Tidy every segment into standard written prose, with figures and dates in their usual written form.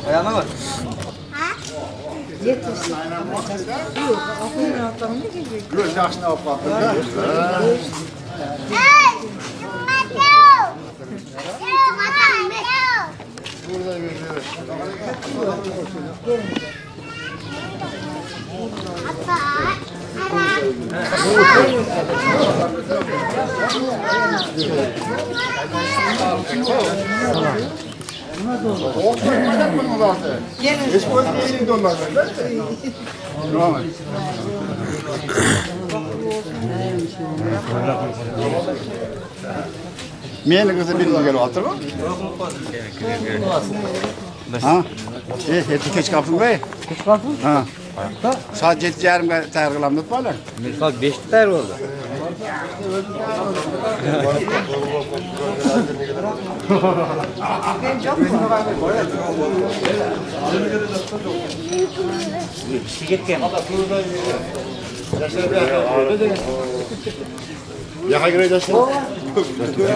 Ayağına bak. Yetişsin. Yok, okuyun altlarını gelecek. Göz yaşına apattı. Burada gözüyor. Meni kızı bir gelip oturma. Ha? Hep geç kaptın be. Geç kalktın. Ha. Saat 7:30'ga tayyor qilamni unutmanglar. Misal 5'te tayyor oldu. İşte ketken. Yaqa kirajasın.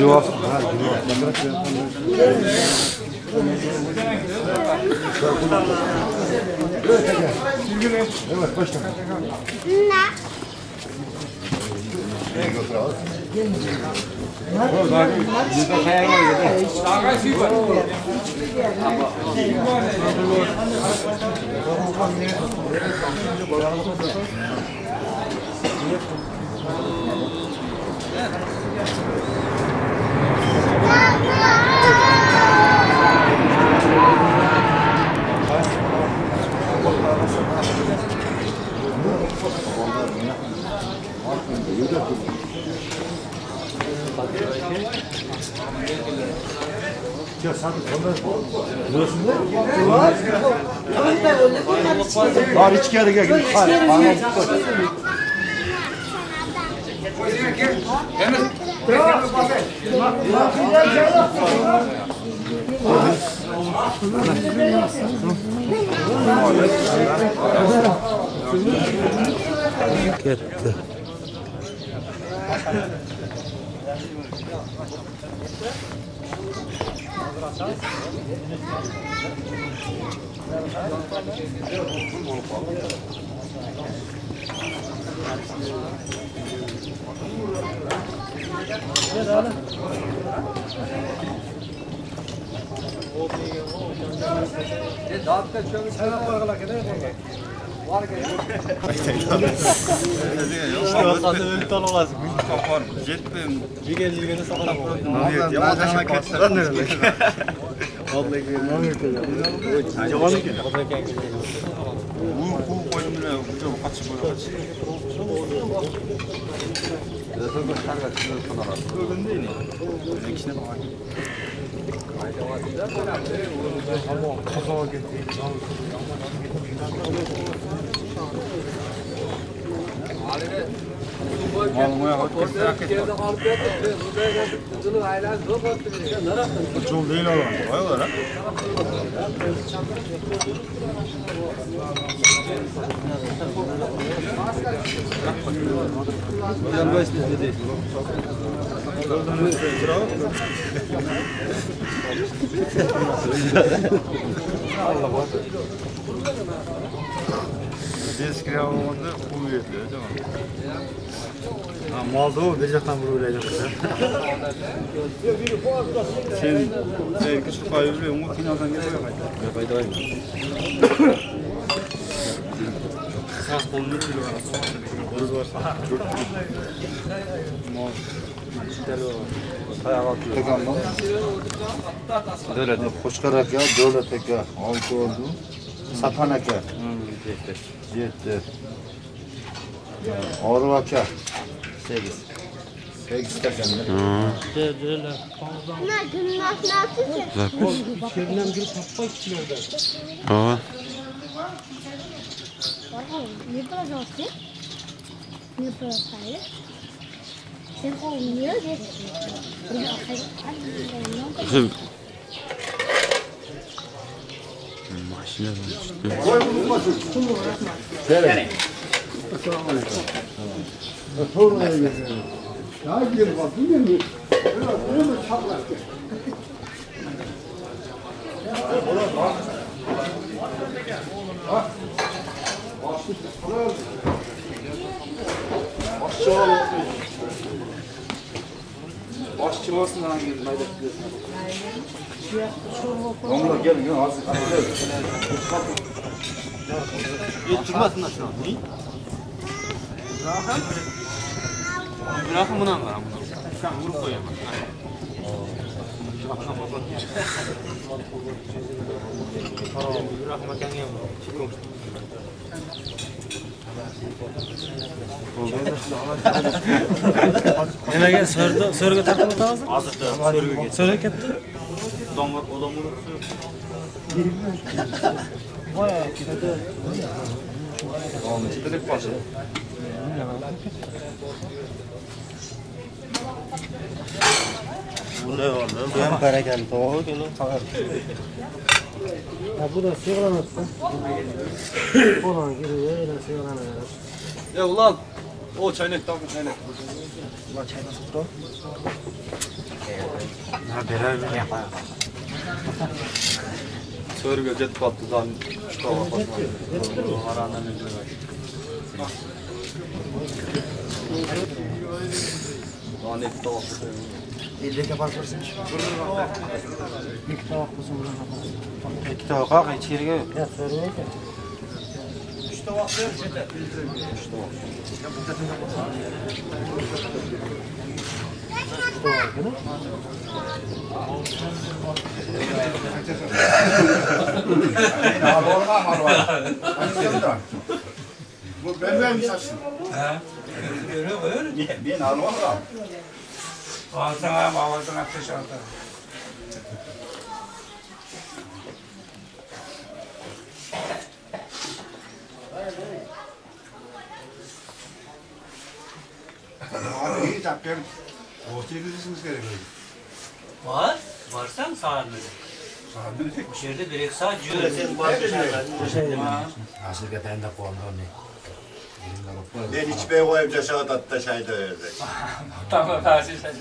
Yok. Evet, başla. Var içkeriga gir. Ketdi. Çok değil olan. Vay olarak. Biz kıyamamızda kuvvetli, değil mi? Malda o, bir zaten buraya sen küçük kayıp mu? Finaldan geçiyor. Yapaydı var mı? Sağ kolunu kilo var. Oruz var. Mal. Ayağa kalkıyor. Tekandan. Devlet. Qo'shqar aka, Davlat aka 6 oldu. Sapan aka 7. Orif aka 8. 8 takanda. Ne profile? Sen oynuyor ya. Kızım. Maşine Başçı olsun lan gelin haydi. Onlar gelin ya az. Durmasın da şu an. Bırakın buna var. Sen vurup koyalım. Bırakma kendine vur. Nimaga so'rga tarqab o'tamiz? Hozirda So'rga ketdi. odam Direkt başı. Bu ne var lan? Bu ham barakali to'g'ri kelo. Bu da sig'lanibdi. Qo'ldan keladi, sig'lanadi. Ya ulan o çaynak tam çaynak. Ular chayda turib. Ha beraber yapar. So'rga jet qoptidan chiqib oldi. Qarani Lanet tavafı. Elga borsin. Ikki tovoq bo'lsin bilan. Ikki tovoq qoq, ichkariga yo'q. Yo'q, so'rga. 3 tabak ver çete. 3 tabak. Bu ben misafir. He. Ben almam. Ağzına ateş aldı. Abi iyi takıyorum. Ortaya gideceksiniz gerekiyor. Varsam sağırmıyor. Sağ tek. Bu şehirde bir saat cüret. Aslında ben de qo'ldan ne. Ben içmeye koyup cesaret atta şahit öğrenecek. Tamam karşı sen.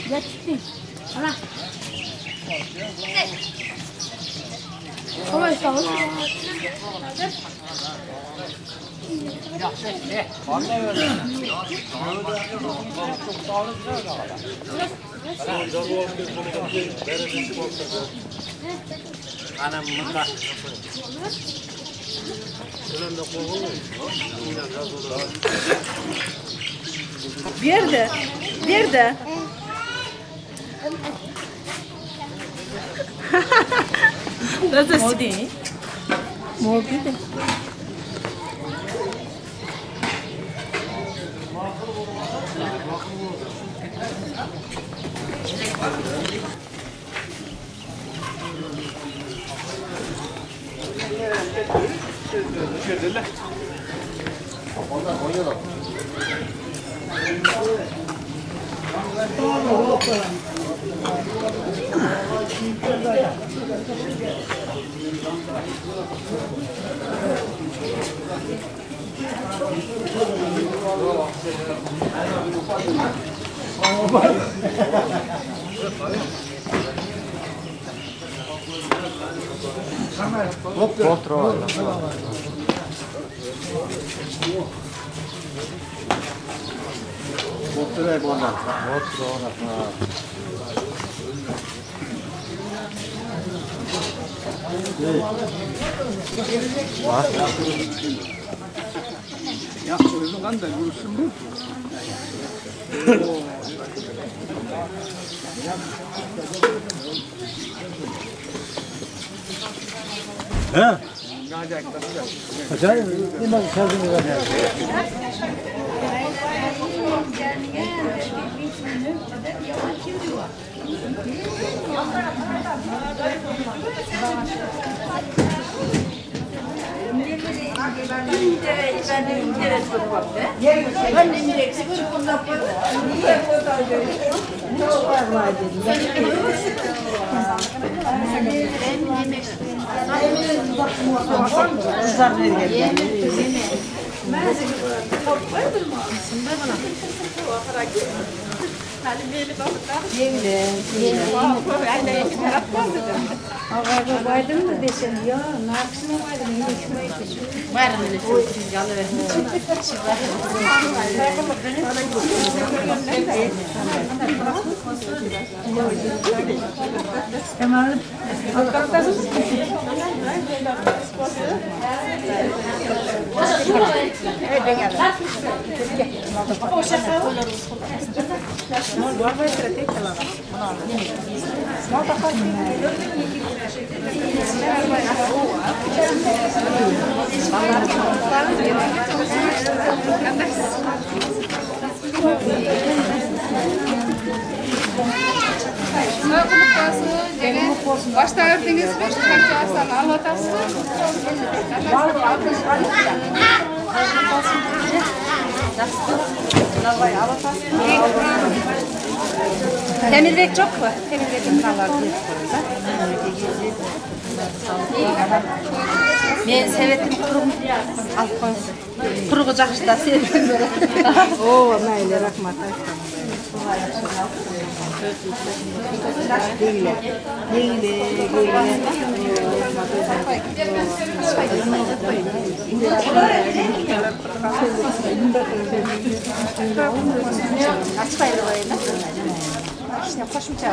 Geçti. Ana. Kolay sağ ol. Bir de. Das ist Modi. Modi. Başta verdiniz mi? Çıkartacaksan anlatasın. Temizlik çok var. Temizlik insanlar men sevetim quruq жақшыда sevdim böyle. Oo, mayli, rahmat. Qo'shimcha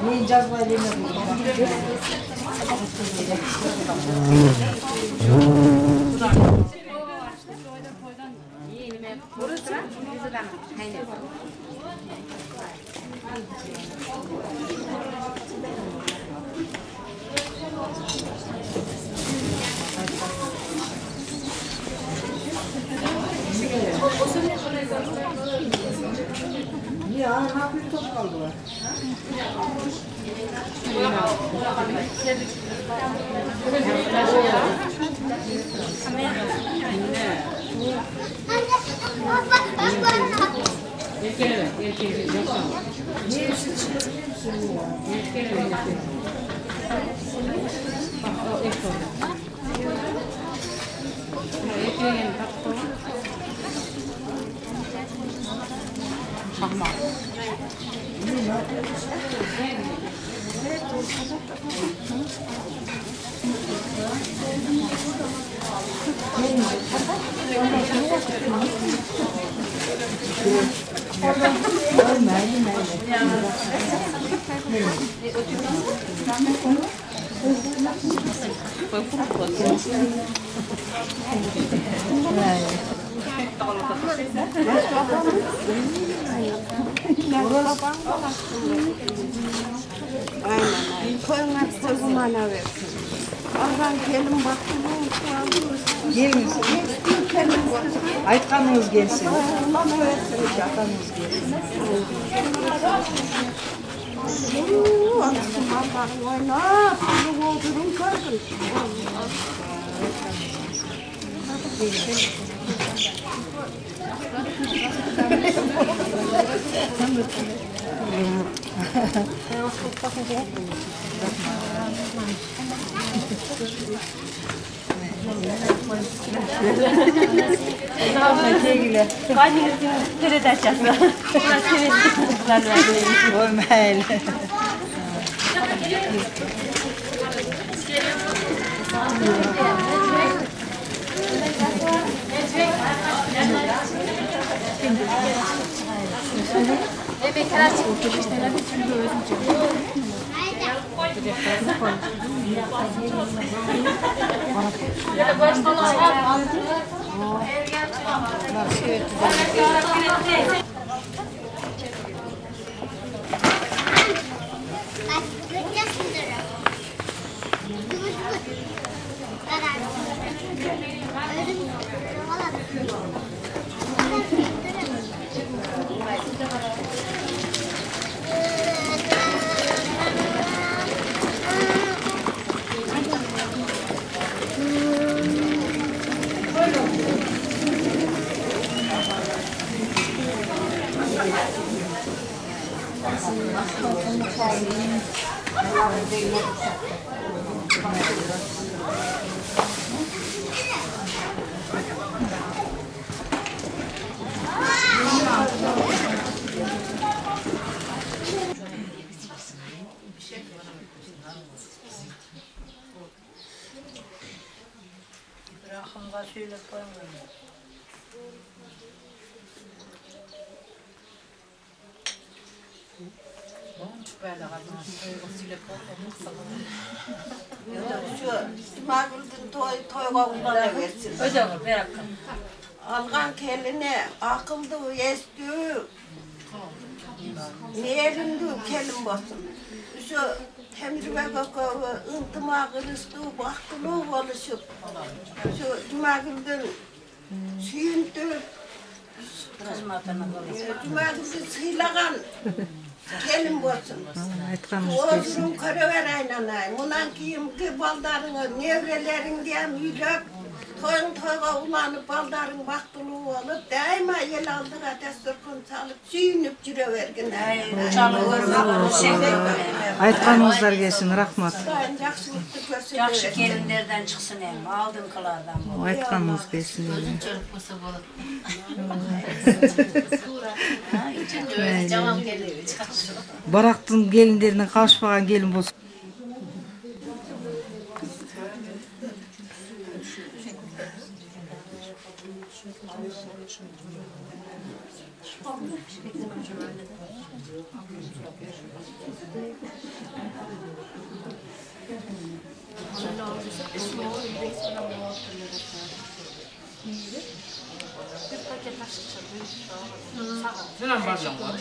Ne Ya, hafif top kaldılar. Aynen. Koyun açtı bana versin. Oradan gelin baktım. Gelin. Aytkanınız gelsin. Bana versin. Aytkanınız gelsin. Anasını Allah'ım oyna. Bunu oldurun koydum. Toyga bana versin. Ödemir, ver hakkım. Algan keline akıldı, esti. Nerinde kelin basın. Şu temizlik kakavı, ıntıma kırıştı, baktılı oluşup. Şu cumagülden suyundu. Cumagülden sıylagan kelin basın. Oğuzun karaver aynanay. Bundan kiyimki baldarını, nevrelerin diyem yürek. Toyga ulanıp baldarın baktılı olup, daima el aldığa desturkun salıp, suyunup yürevergin. Aytkanınızlar gelsin, rahmat. Yaxşı gelinlerden çıksın hem, aldınkilardan. Aytkanınız gelsin. Baraktın gelinlerine kavuşmagan gelin bolsun. Selam barcam var.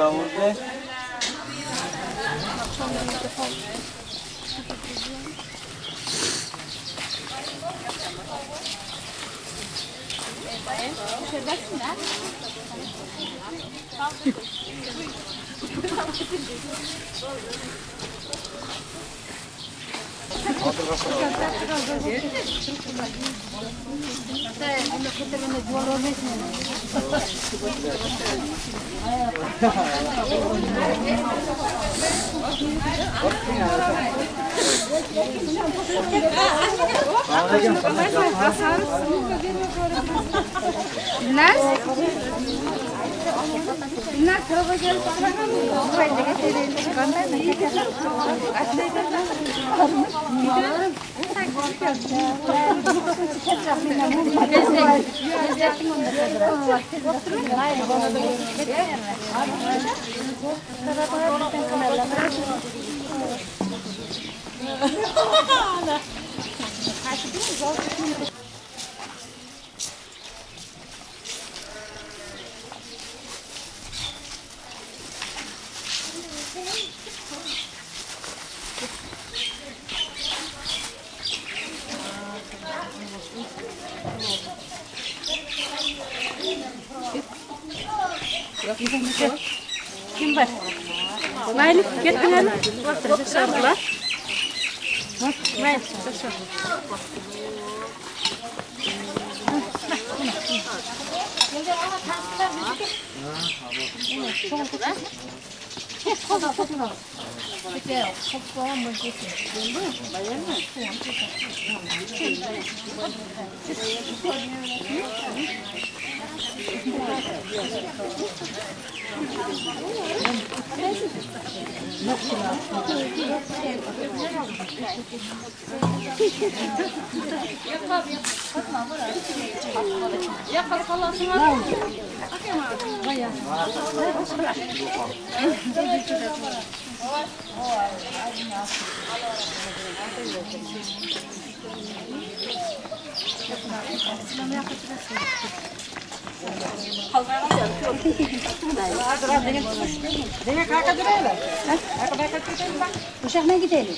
Hamur ne? Kim var? Mayli, ketdinglarmi? O'tirishiblar. Mayli, Uşaqla gidelim.